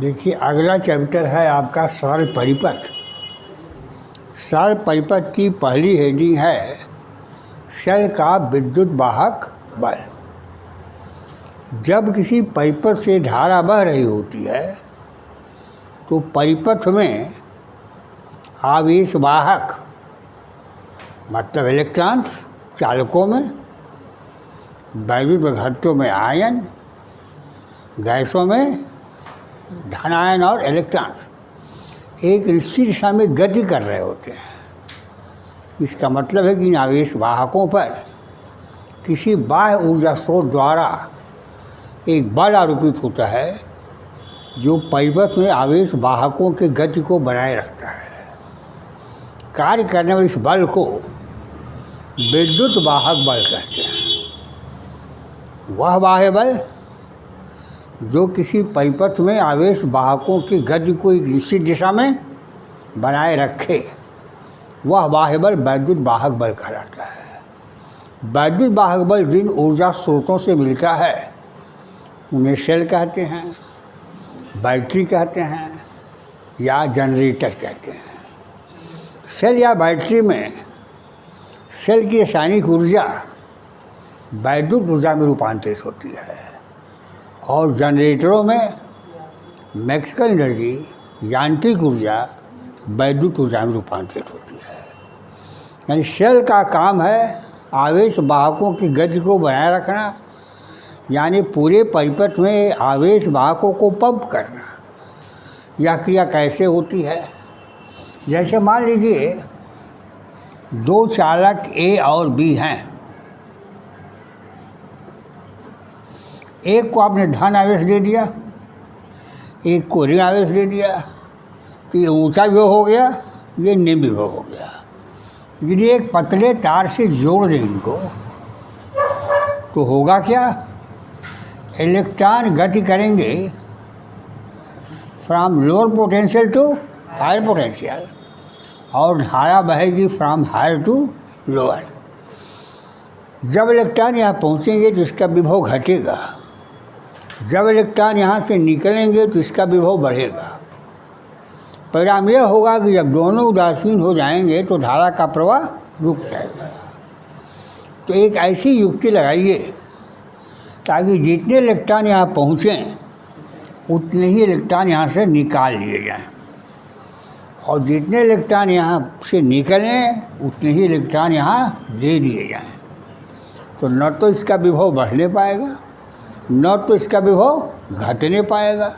देखिए, अगला चैप्टर है आपका सरल परिपथ। सरल परिपथ की पहली हेडिंग है सेल का विद्युत वाहक बल। जब किसी परिपथ से धारा बह रही होती है तो परिपथ में आवेश वाहक मतलब इलेक्ट्रॉन्स चालकों में, वैद्युत घटकों में आयन, गैसों में धनायन और इलेक्ट्रॉन्स एक निश्चित दिशा में गति कर रहे होते हैं। इसका मतलब है कि इन आवेश वाहकों पर किसी बाह्य ऊर्जा स्रोत द्वारा एक बल आरोपित होता है जो परिपथ में आवेश वाहकों के गति को बनाए रखता है। कार्य करने वाले इस बल को विद्युत वाहक बल कहते हैं। वह बाह्य बल जो किसी परिपथ में आवेश वाहकों की गति को एक निश्चित दिशा में बनाए रखे, वह बाह्य बल वैद्युत वाहक बल कहलाता है। वैद्युत वाहक बल जिन ऊर्जा स्रोतों से मिलता है उन्हें सेल कहते हैं, बैटरी कहते हैं या जनरेटर कहते हैं। सेल या बैटरी में सेल की रासायनिक ऊर्जा वैद्युत ऊर्जा में रूपांतरित होती है और जनरेटरों में मैकेनिकल एनर्जी यांत्रिक ऊर्जा वैद्युत ऊर्जा में रूपांतरित होती है। यानी सेल का काम है आवेश वाहकों की गति को बनाए रखना, यानी पूरे परिपथ में आवेश वाहकों को पंप करना। यह क्रिया कैसे होती है? जैसे मान लीजिए दो चालक ए और बी हैं। एक को आपने धन आवेश दे दिया, एक को ऋण आवेश दे दिया, तो ये ऊंचा विभव हो गया, ये निम्न विभव हो गया। यदि एक पतले तार से जोड़ दें इनको तो होगा क्या? इलेक्ट्रॉन गति करेंगे from lower potential to higher potential और धारा बहेगी फ्रॉम हायर टू लोअर। जब इलेक्ट्रॉन यहाँ पहुँचेंगे तो इसका विभव घटेगा, जब इलेक्ट्रॉन यहाँ से निकलेंगे तो इसका विभव बढ़ेगा। परिणाम यह होगा कि जब दोनों उदासीन हो जाएंगे तो धारा का प्रवाह रुक जाएगा। तो एक ऐसी युक्ति लगाइए ताकि जितने इलेक्ट्रॉन यहाँ पहुँचें उतने ही इलेक्ट्रॉन यहाँ से निकाल लिए जाएं और जितने इलेक्ट्रॉन यहाँ से निकलें उतने ही इलेक्ट्रॉन यहाँ दे दिए जाएं। तो न तो इसका विभव बढ़ने पाएगा न तो इसका विभव घटने पाएगा।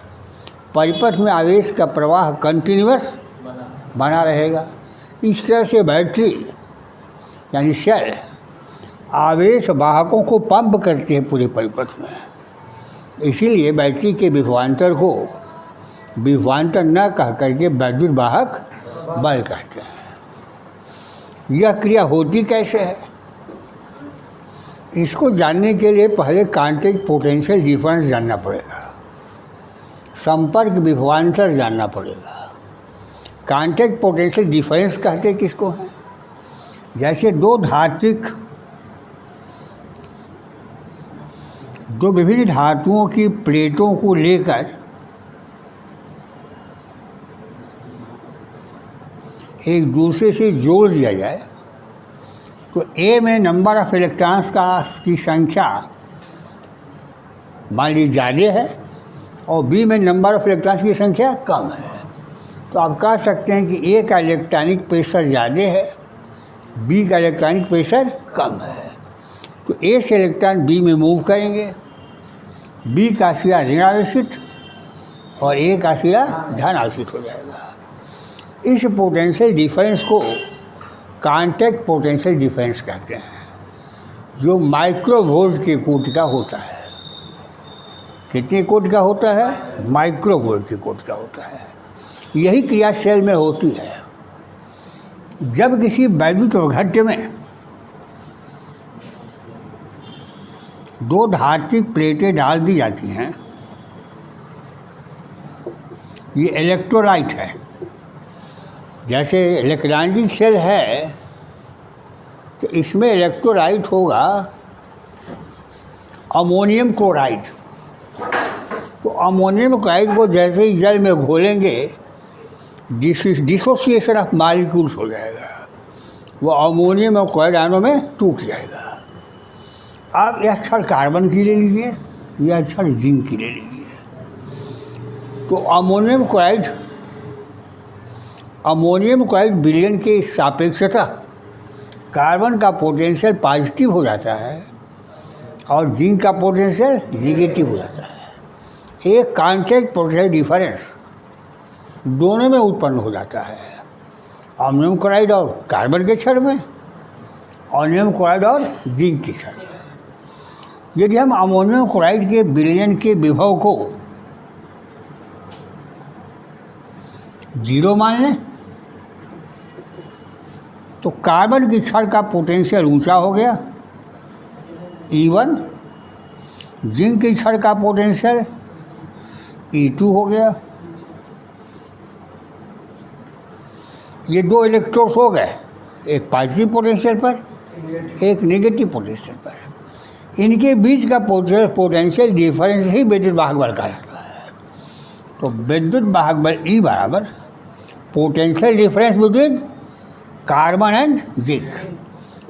परिपथ में आवेश का प्रवाह कंटिन्यूअस बना रहेगा। इस तरह से बैटरी यानी सेल आवेश वाहकों को पंप करते हैं पूरे परिपथ में। इसीलिए बैटरी के विभवांतर को विभवांतर न कह करके वैद्युत वाहक बल कहते हैं। यह क्रिया होती कैसे है? इसको जानने के लिए पहले कांटेक्ट पोटेंशियल डिफरेंस जानना पड़ेगा, संपर्क विभवांतर जानना पड़ेगा। कांटेक्ट पोटेंशियल डिफरेंस कहते किसको हैं? जैसे दो विभिन्न धातुओं की प्लेटों को लेकर एक दूसरे से जोड़ दिया जाए तो ए में नंबर ऑफ इलेक्ट्रॉन्स की संख्या मान लीजिए ज़्यादा है और बी में नंबर ऑफ इलेक्ट्रॉन्स की संख्या कम है। तो आप कह सकते हैं कि ए का इलेक्ट्रॉनिक प्रेशर ज़्यादा है, बी का इलेक्ट्रॉनिक प्रेशर कम है। तो ए से इलेक्ट्रॉन बी में मूव करेंगे, बी का सिरा ऋण आवेशित और ए का सिरा धन आवेशित हो जाएगा। इस पोटेंशियल डिफरेंस को कांटेक्ट पोटेंशियल डिफरेंस कहते हैं, जो माइक्रोवोल्ट के कोटि का होता है। कितने कोटि का होता है? माइक्रोवोल्ट के कोटि का होता है। यही क्रिया सेल में होती है। जब किसी वैद्युत घट्य में दो धात्विक प्लेटें डाल दी जाती हैं, ये इलेक्ट्रोलाइट है। जैसे इलेक्ट्रॉनिक सेल है तो इसमें इलेक्ट्रोलाइट होगा अमोनियम क्लोराइड। तो अमोनियम क्लोराइड को जैसे ही जल में घोलेंगे डिसोसिएशन ऑफ मॉलिक्यूल्स हो जाएगा, वो अमोनियम और क्लोराइड आयनों में टूट जाएगा। आप यह क्षण कार्बन की ले लीजिए, यह क्षण जिंक की ले लीजिए। तो अमोनियम क्लोराइड विलयन के सापेक्षता कार्बन का पोटेंशियल पॉजिटिव हो जाता है और जिंक का पोटेंशियल नेगेटिव हो जाता है। एक कांटेक्ट पोटेंशियल डिफरेंस दोनों में उत्पन्न हो जाता है, अमोनियम क्लोराइड और कार्बन के क्षण में, अमोनियम क्लोराइड और जिंक के क्षण में। यदि हम अमोनियम क्लोराइड के विलयन के विभव को 0 मान लें तो कार्बन की क्षण का पोटेंशियल ऊंचा हो गया E1, जिंक की क्षण का पोटेंशियल E2 हो गया। ये 2 इलेक्ट्रोड्स हो गए, एक पॉजिटिव पोटेंशियल पर, एक नेगेटिव पोटेंशियल पर। इनके बीच का पोटेंशियल डिफरेंस ही विद्युत वाहक बल कहलाता है। तो विद्युत वाहक बल E बराबर potential difference between carbon and zinc,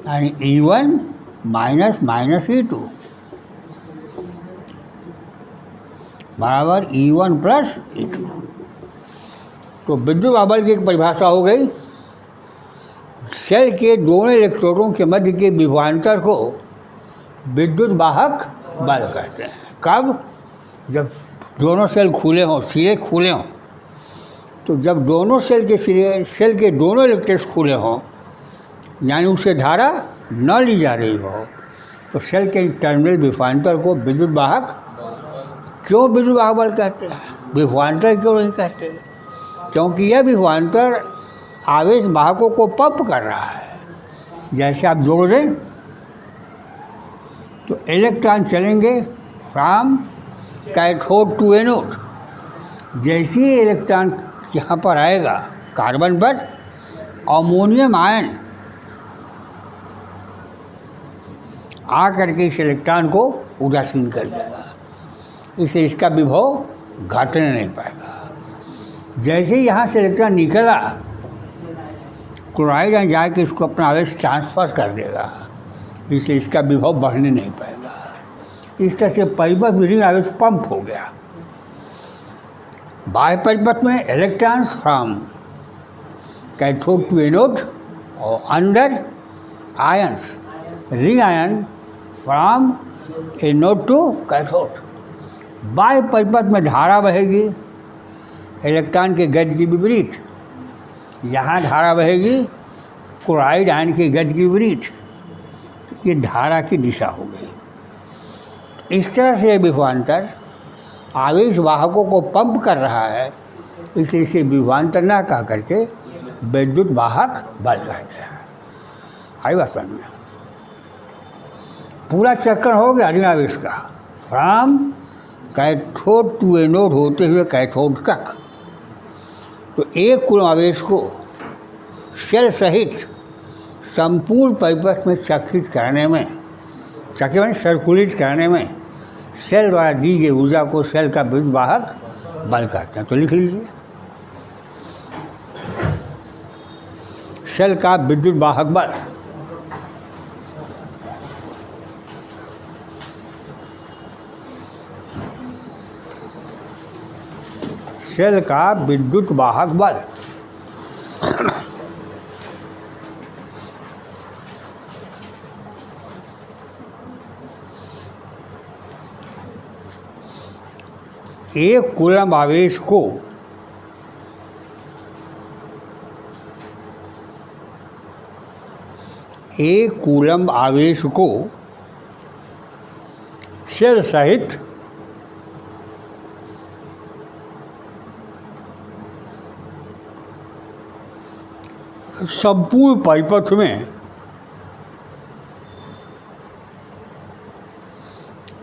यानी E1 माइनस E2 बराबर E1 प्लस E2। तो विद्युत वाहक बल की एक परिभाषा हो गई, सेल के दोनों इलेक्ट्रोडों के मध्य के विभवांतर को विद्युत वाहक बल कहते हैं। कब? जब दोनों सेल खुले हों, सिरे खुले हों। तो जब दोनों सेल के दोनों इलेक्ट्रोड्स खुले हों, यानी उससे धारा न ली जा रही हो, तो सेल के टर्मिनल विभवांतर को विद्युत वाहक, क्यों विद्युत वाहक बल कहते हैं, विभवांतर क्यों नहीं कहते? क्योंकि यह विभवांतर आवेश वाहकों को पंप कर रहा है। जैसे आप जोड़ दें तो इलेक्ट्रॉन चलेंगे फ्रॉम कैथोड टू एनोड। जैसे ही इलेक्ट्रॉन यहाँ पर आएगा कार्बन पर, अमोनियम आयन आ करके इस इलेक्ट्रॉन को उदासीन कर देगा, इससे इसका विभव घटने नहीं पाएगा। जैसे ही यहाँ से इलेक्ट्रॉन निकला, क्लोराइड यहाँ जाके इसको अपना आवेश ट्रांसफर कर देगा, इसलिए इसका विभव बढ़ने नहीं पाएगा। इस तरह से परिपथ में आवेश पंप हो गया। बाह्य परिपथ में electrons from cathode to anode और अंदर ions, ring ion from anode to cathode. बाह्य परिपथ में धारा बहेगी इलेक्ट्रॉन के गति के विपरीत, यहाँ धारा बहेगी क्लोराइड आयन के गति के विपरीत। ये धारा की दिशा हो गई। इस तरह से विभवांतर आवेश वाहकों को पंप कर रहा है, इसलिए इसे विभवांतर ना कह करके विद्युत वाहक बल कहते हैं। आई बात समझ में? पूरा चक्कर हो गया ऋण आवेश का, फ्रॉम कैथोड टू एनोड होते हुए कैथोड तक। तो एक कूलम आवेश को सेल सहित संपूर्ण परिपथ में चक्रित करने में, सर्कुलेट करने में सेल द्वारा दी गई ऊर्जा को सेल का विद्युत वाहक बल कहते हैं। तो लिख लीजिए, सेल का विद्युत वाहक बल सेल का विद्युत वाहक बल एक कूलम आवेश को सेल सहित संपूर्ण परिपथ में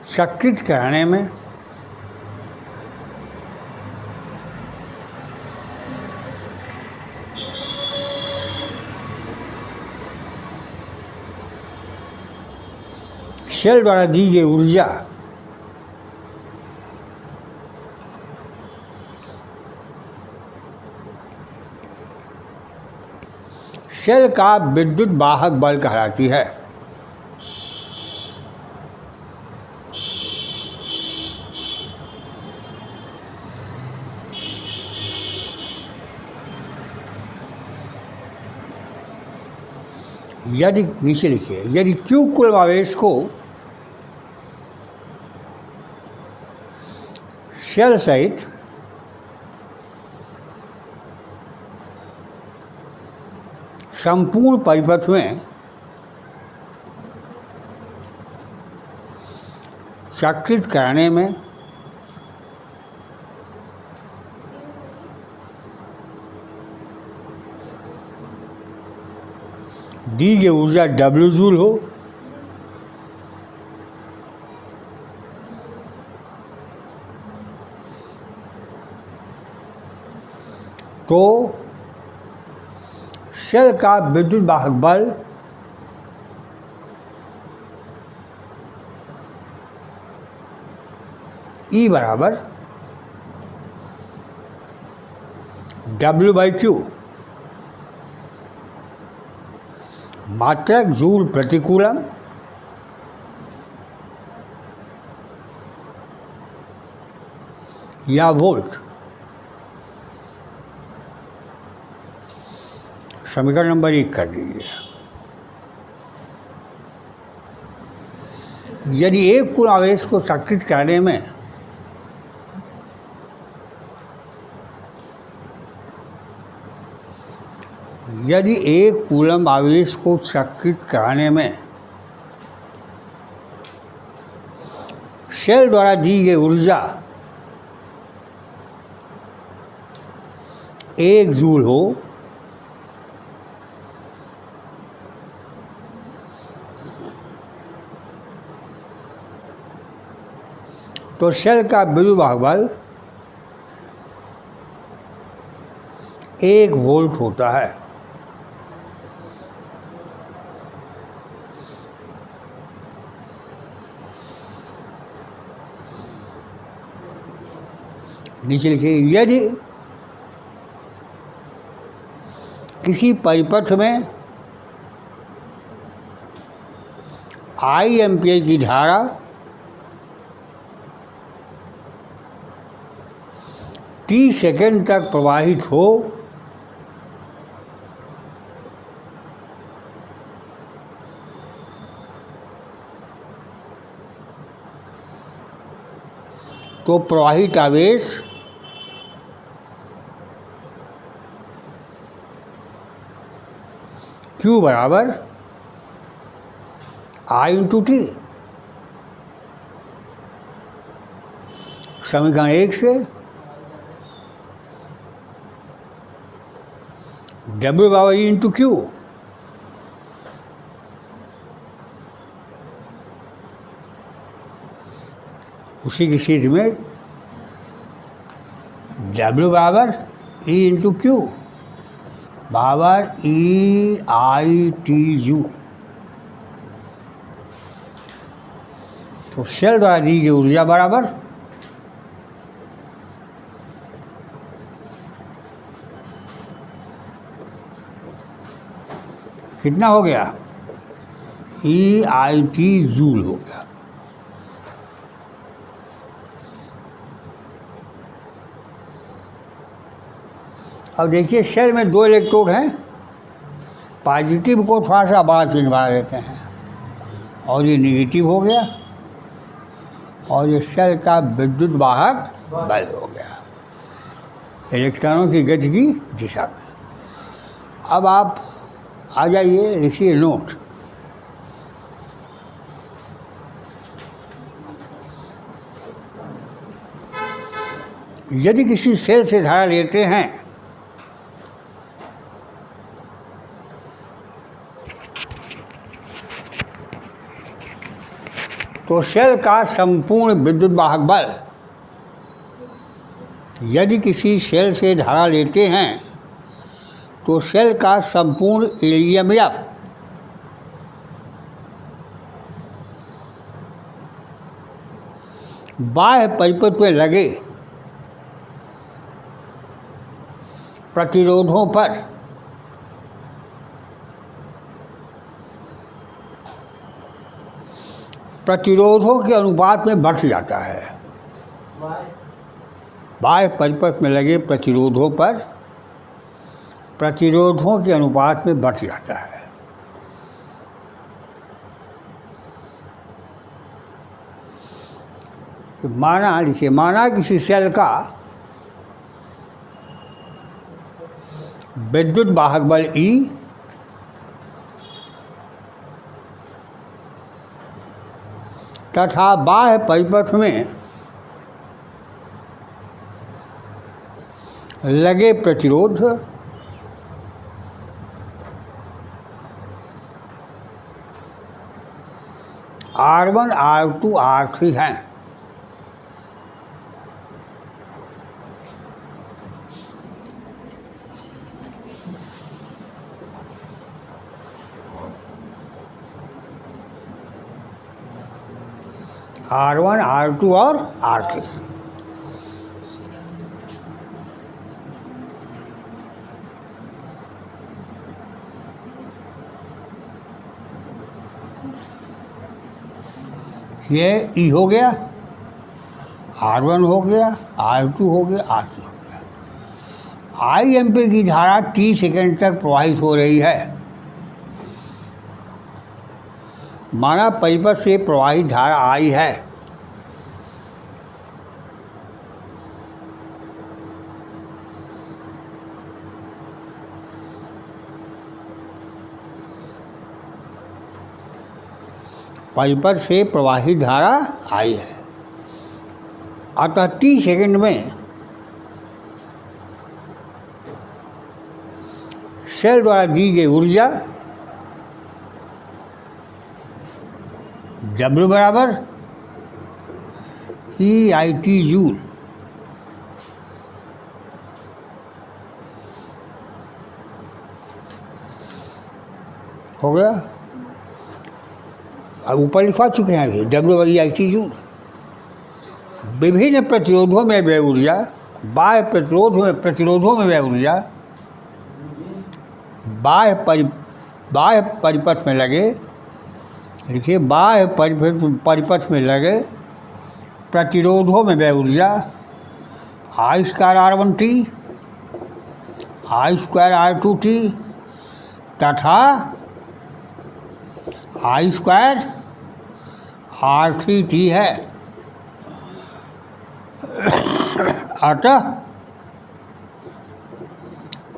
चक्रित करने में सेल द्वारा दी गई ऊर्जा सेल का विद्युत वाहक बल कहलाती है। यदि नीचे लिखिए, यदि Q कुल आवेश को शेल सहित संपूर्ण परिपथ में चक्रित करने में दी गई ऊर्जा W जूल हो तो सेल का विद्युत वाहक बल E बराबर W/Q मात्रक जूल प्रतिकूलम या वोल्ट। समीकरण नंबर 1 कर दीजिए। यदि एक कुल आवेश को चक्रित करने में यदि एक कूलम आवेश को चक्रित कराने में शेल द्वारा दी गई ऊर्जा 1 जूल हो तो सेल का विद्युत वाहक बल 1 वोल्ट होता है। नीचे लिखिए, यदि किसी परिपथ में I एम्पीयर की धारा T सेकेंड तक प्रवाहित हो तो प्रवाहित आवेश Q बराबर I/T। समीकरण 1 से W/E/Q उसी की स्थिति में W बराबर E/Q बराबर E/I/T/U। तो सेल द्वारा दी गई ऊर्जा बराबर कितना हो गया? E/I/T जूल हो गया। अब देखिए सेल में 2 इलेक्ट्रोड हैं, पॉजिटिव को थोड़ा सा बड़ा चिन्ह बना देते हैं और ये नेगेटिव हो गया और ये सेल का विद्युत वाहक बल हो गया इलेक्ट्रॉनों की गति की दिशा में। अब आप आ जाइए, लिखिए नोट। यदि किसी सेल से धारा लेते हैं तो सेल का संपूर्ण विद्युत वाहक बल, यदि किसी सेल से धारा लेते हैं तो सेल का संपूर्ण EMF बाह्य परिपथ में लगे प्रतिरोधों पर प्रतिरोधों के अनुपात में बढ़ जाता है। बाह्य परिपथ में लगे प्रतिरोधों पर प्रतिरोधों के अनुपात में बढ़ जाता है। माना लिखिए, माना किसी सेल का विद्युत वाहक बल E तथा बाह्य परिपथ में लगे प्रतिरोध R1, R2, R3 हैं। R1, R2 और R3। ये E हो गया, R1 हो गया, R2 हो गया, R3 हो गया। I एम्पीयर की धारा t सेकेंड तक प्रवाहित हो रही है। माना परिपथ से प्रवाहित धारा I है। परिपथ से प्रवाहित धारा I है, अतः t सेकेंड में सेल द्वारा दी गई ऊर्जा W बराबर EIT जूल हो गया। अब ऊपर लिखवा चुके हैं अभी WEIT जूल। विभिन्न प्रतिरोधों में व्यय ऊर्जा, बाह्य प्रतिरोधों में व्यय ऊर्जा बाह्य परिपथ में लगे, लिखिए, बाह्य परिपथ में लगे प्रतिरोधों में व्यय ऊर्जा I square R1T, I square R2T तथा I स्क्वायर R3T है। अतः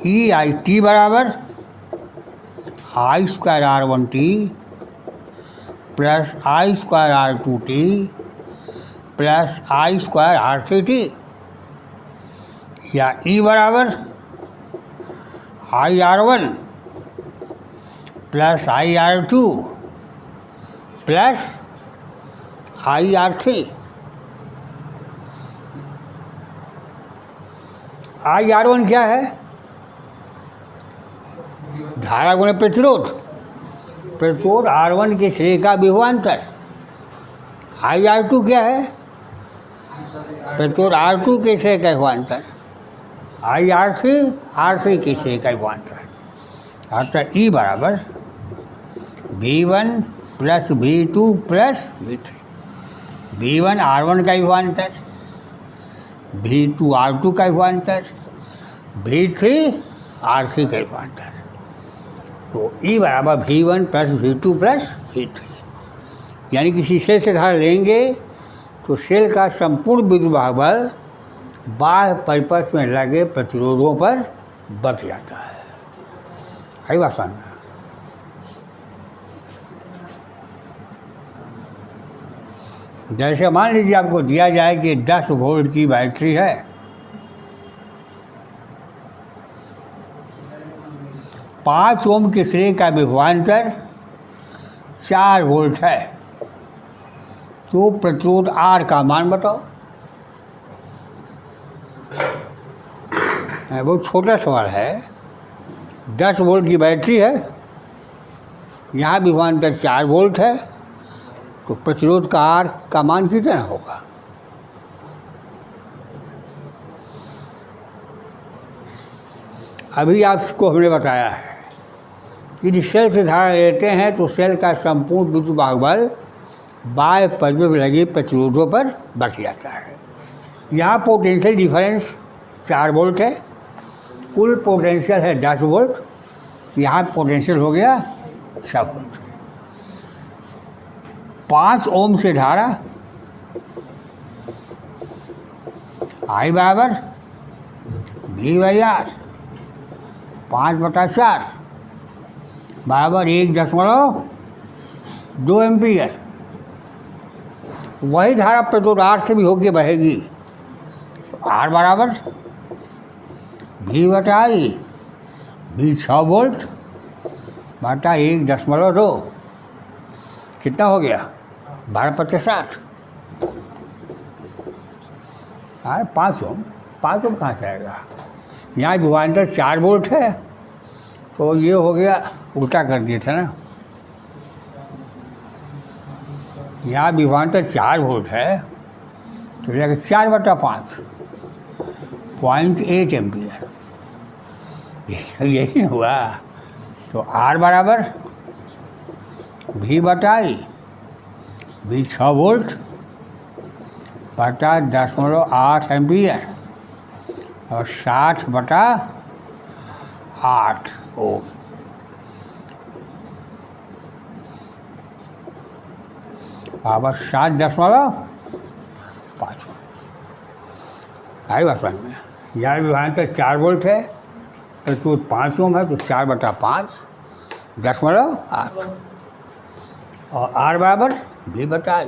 EIT बराबर I square R1T plus I square R2T plus I square R3T, या E बराबर IR1 plus IR2 plus IR3। IR1 क्या है? धारा गुणे प्रतिरोध, प्रतिरोध R1 के श्रेय का विभवांतर। IR2 क्या है? प्रतिरोध R2 के श्रेय का विभवांतर। IR3 R3 के श्रेय का विभवांतर। अर्थात E बराबर V1 plus V2 plus V3। V1 R1 का विभवांतर, V2 R2 का विभवांतर, V3 R3 का विभवांतर। तो E बराबर V1 plus V2 plus V3। यानी किसी सेल से धारा लेंगे तो सेल का संपूर्ण विद्युत वाहक बल बाह्य परिपथ में लगे प्रतिरोधों पर बढ़ जाता है। है बात समझ में? जैसे मान लीजिए आपको दिया जाए कि 10 वोल्ट की बैटरी है, पाँच ओम के श्रेय का विभवांतर 4 वोल्ट है, तो प्रतिरोध R का मान बताओ। बहुत छोटा सवाल है। 10 वोल्ट की बैटरी है, यहाँ विभवांतर 4 वोल्ट है, तो प्रतिरोध का R का मान कितना होगा? अभी आपको हमने बताया है कि सेल से धारा लेते हैं तो सेल का संपूर्ण विद्युत वाहक बल बाह्य परिपथ में लगे प्रतिरोधों पर बढ़ जाता है। यहाँ पोटेंशियल डिफरेंस 4 वोल्ट है, कुल पोटेंशियल है 10 वोल्ट, यहाँ पोटेंशियल हो गया 6 वोल्ट। 5 ओम से धारा I बराबर V/R 5/4 बराबर 1.2 एम्पियर। वही धारा प्रतिरोध R से भी होके बहेगी, तो R बराबर V/I V 6 वोल्ट बटा 1.2 कितना हो गया 12/60। 5 ओम कहाँ से आएगा? यहाँ विभवांतर 4 वोल्ट है, तो ये हो गया, उल्टा कर दिए थे ना। यहाँ विभवांतर 4 वोल्ट है, तो जाकर 4/5 0.8 एम्पियर, यही हुआ। तो R बराबर V/I V 6 वोल्ट बटा 10.8 एम्पियर और 60/8 ओम। बराबर 7.5 आई बात समझ में। यहाँ विभवांतर 4 वोल्ट है, तो 5 ओम है, तो 4/5 10.8 और R बराबर V/I।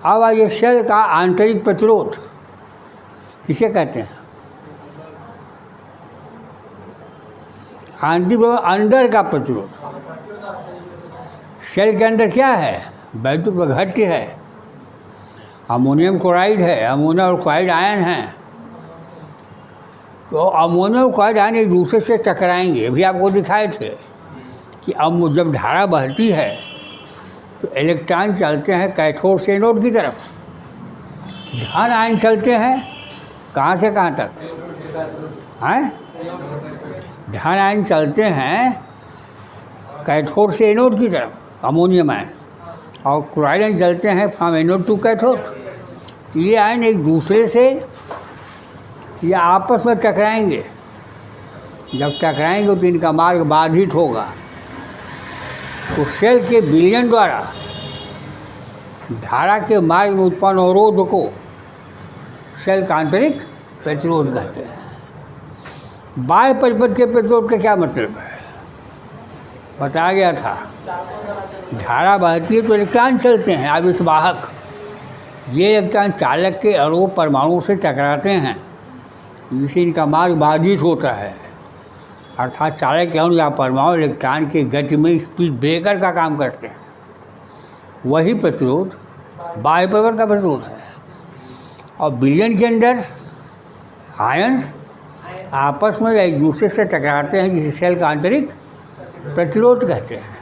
अब आइए सेल का आंतरिक प्रतिरोध किसे कहते हैं? आंतरिक अंदर का प्रतिरोध। सेल के अंदर क्या है? वैद्युत घट्य है, अमोनियम क्लोराइड है, अमोनियम और क्लोराइड आयन है। तो अमोनियम और क्लोराइड आयन एक दूसरे से टकराएंगे। अभी आपको दिखाए थे कि अब जब धारा बहती है तो इलेक्ट्रॉन चलते हैं कैथोड से एनोड की तरफ, धन आयन चलते हैं कहाँ से कहाँ तक हैं? धन आयन चलते हैं कैथोड से एनोड की तरफ, अमोनियम आयन, और क्लोराइड आयन चलते हैं फ्रॉम एनोड टू कैथोड। तो ये आयन एक दूसरे से ये आपस में टकराएंगे। जब टकराएंगे तो इनका मार्ग बाधित होगा। तो सेल के विलयन द्वारा धारा के मार्ग में उत्पन्न अवरोध को सेल का आंतरिक प्रतिरोध कहते हैं। बाह्य परिपथ के प्रतिरोध का क्या मतलब है? बताया गया था, धारा बहती है तो इलेक्ट्रॉन चलते हैं आवेशवाहक। ये इलेक्ट्रॉन चालक के अणु परमाणु से टकराते हैं, जिससे इनका मार्ग बाधित होता है। अर्थात चालक के अणु या परमाणु इलेक्ट्रॉन के गति में स्पीड ब्रेकर का काम करते हैं। वही प्रतिरोध बाह्य परिपथ का प्रतिरोध है। और विलयन के अंदर आयन्स आपस में एक दूसरे से टकराते हैं, जिसे सेल का आंतरिक प्रतिरोध कहते हैं।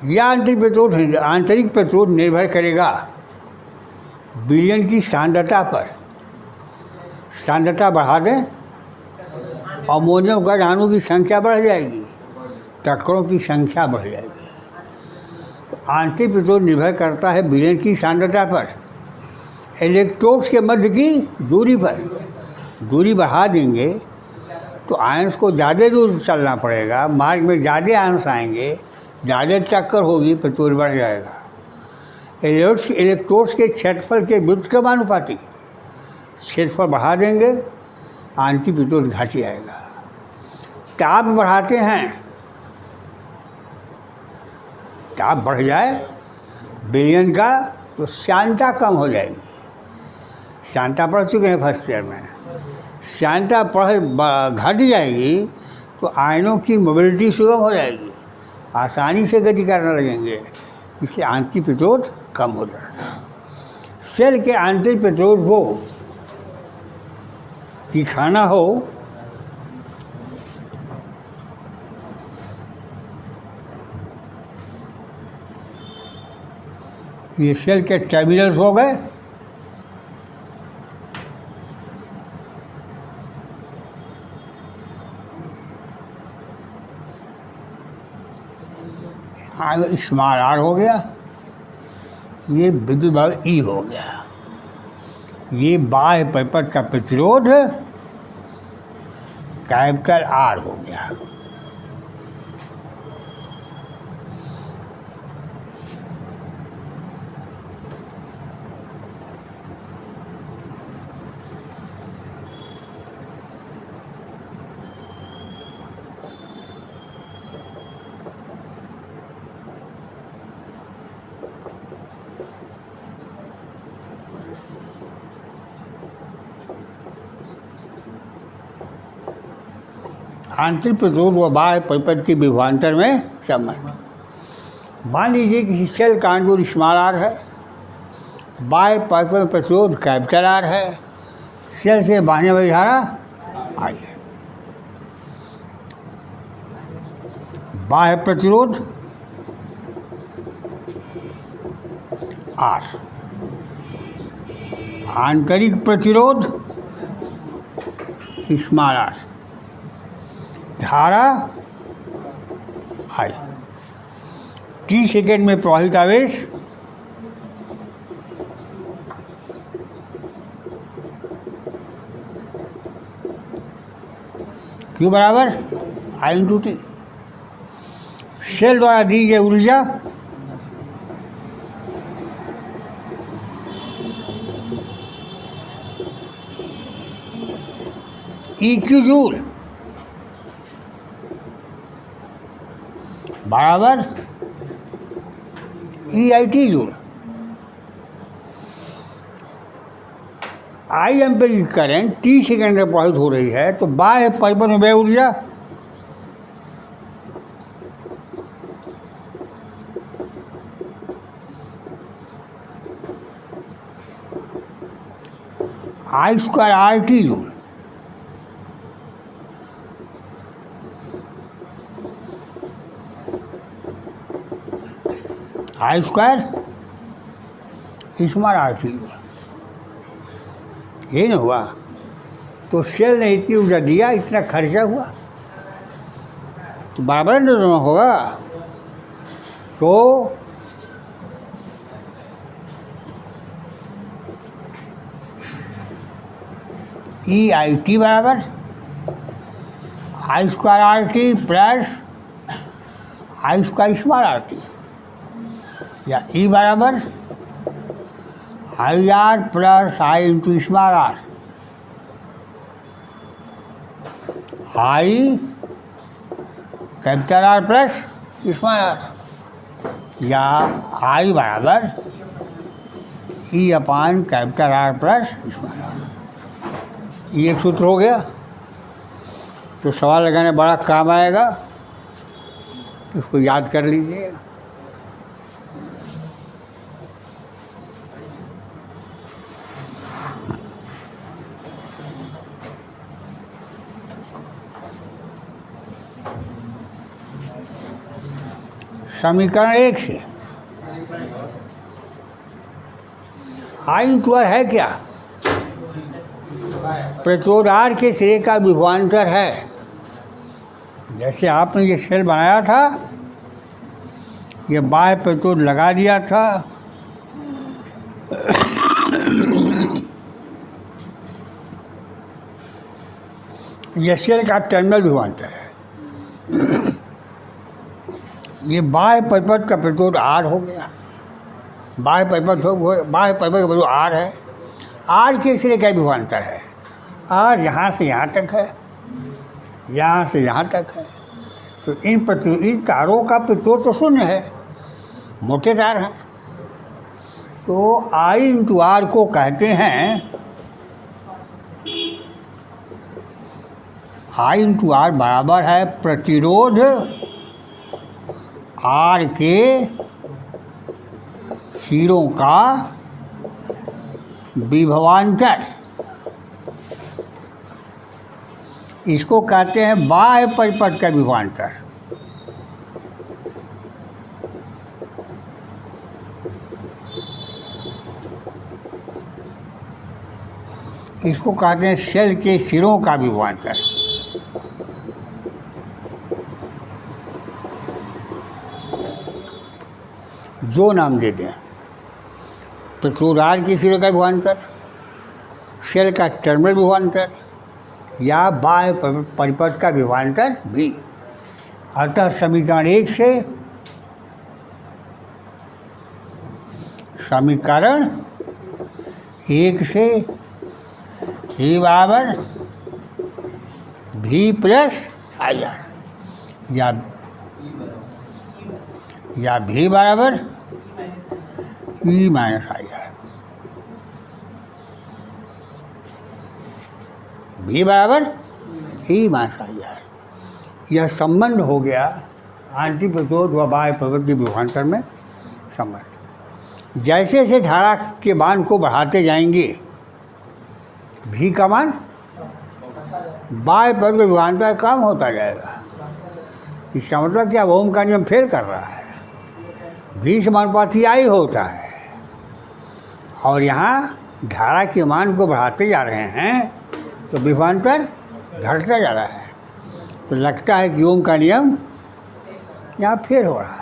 यह आंतरिक प्रतिरोध निर्भर करेगा विलयन की सांद्रता पर। सांद्रता बढ़ा दें, अमोनियम का अणु की संख्या बढ़ जाएगी, टक्करों की संख्या बढ़ जाएगी। तो आंतरिक प्रतिरोध निर्भर करता है विलयन की सांद्रता पर, इलेक्ट्रोड्स के मध्य की दूरी पर। दूरी बढ़ा देंगे तो आयंस को ज़्यादा दूर चलना पड़ेगा, मार्ग में ज़्यादा आयंस आएंगे, ज़्यादा टक्कर होगी, प्रतिरोध बढ़ जाएगा। इलेक्ट्रोड्स के क्षेत्रफल के व्युत्क्रमानुपाती क्षेत्रफल बढ़ा देंगे, आंतरिक प्रतिरोध घट जाएगा। ताप बढ़ाते हैं, ताप बढ़ जाए विलयन का तो श्यानता कम हो जाएगी। श्यानता पढ़ चुके हैं फर्स्ट ईयर में। श्यानता घट जाएगी तो आयनों की मोबिलिटी सुगम हो जाएगी, आसानी से गति करने लगेंगे, इसलिए आंतरिक प्रतिरोध कम हो जाएगा। सेल के आंतरिक प्रतिरोध को दिखाना हो ये सेल के टर्मिनल्स हो गए, स्मॉल आर हो गया, ये विद्युत बल ई हो गया, ये बाह्य परिपथ का प्रतिरोध कैपिटल आर हो गया। आंतरिक प्रतिरोध व बाह्य परिपथ के विभवांतर में संबंध। मान लीजिए कि सेल का आंतरिक स्मॉल आर है, बाह्य परिपथ में प्रतिरोध कैपिटल आर है, सेल से बहने वाली धारा आई है। बाह्य प्रतिरोध आर, आंतरिक प्रतिरोध स्मॉल आर, धारा आई, टी सेकेंड में प्रवाहित आवेश क्यू बराबर आई इंटू टी। सेल द्वारा दी गई ऊर्जा ई क्यू जूल बराबर E I T joule. I ampere की करंट टी सेकेंड में प्रवाहित हो रही है, तो बाह्य परिपथ में व्यय ऊर्जा I square R T joule. I square small R T joule, ये नहीं हुआ तो सेल ने इतनी ऊर्जा दिया, इतना खर्चा हुआ, तो बराबर न दोनों होगा। तो ई आई टी बराबर I square R T plus I square small R T, या ई बराबर I R plus I into small R, I capital R plus small R, या आई बराबर E upon capital R plus small R. ये एक सूत्र हो गया, तो सवाल लगाने बड़ा काम आएगा, इसको याद कर लीजिए। समीकरण 1 से आई इंटू आर है क्या? प्रतिरोध आर के सिरे का विभवांतर है। जैसे आपने ये सेल बनाया था, ये बाह्य प्रतिरोध लगा दिया था, यह सेल का टर्मिनल विभवांतर है। ये बाह्य परिपथ का प्रतिरोध आर हो गया, बाह्य परिपथ का प्रतिरोध आर है। आर के सिरे का विभवांतर है, आर यहाँ से यहाँ तक है, यहाँ से यहाँ तक है, तो इन तारों का प्रतिरोध तो शून्य है, मोटे तार हैं। तो आई इंटू आर को कहते हैं, आई इंटू आर बराबर है प्रतिरोध आर के सिरों का विभवांतर। इसको कहते हैं बाह्य परिपथ का विभवांतर। इसको कहते हैं सेल के सिरों का विभवांतर। जो नाम दे दें। तो चूड़ार की सिरे का विभवांतर, सेल का टर्मिनल विभवांतर या बाह्य परिपथ का विभवांतर भी। अतः समीकरण 1 से E बराबर V प्लस आई आर या V बराबर E minus I R. V बराबर E माइनस आई आर। यह संबंध हो गया आंतरिक प्रतिरोध व बाह्य परिपथ के विभवांतर में संबंध। जैसे जैसे धारा के मान को बढ़ाते जाएंगे V का मान बाह्य परिपथ के विभवांतर कम होता जाएगा। इसका मतलब क्या, ओम का नियम फेल कर रहा है। V समानुपाती I होता है और यहाँ धारा के मान को बढ़ाते जा रहे हैं तो विभवांतर घटता जा रहा है। तो लगता है कि ओम का नियम यहाँ फेल हो रहा है।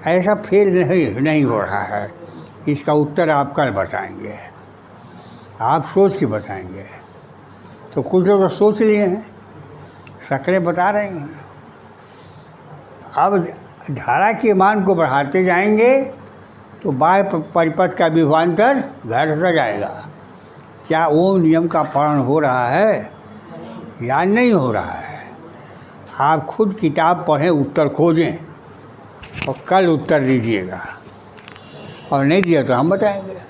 ऐसा फेल नहीं हो रहा है। इसका उत्तर आप कल बताएंगे, आप सोच के बताएंगे। तो कुछ लोग तो सोच लिए हैं, शक्लें बता रहे हैं। अब धारा के मान को बढ़ाते जाएंगे तो बाह्य परिपथ का विभवांतर घटता जाएगा। क्या ओम नियम का पालन हो रहा है या नहीं हो रहा है? आप खुद किताब पढ़ें, उत्तर खोजें और कल उत्तर दीजिएगा, और नहीं दिया तो हम बताएंगे।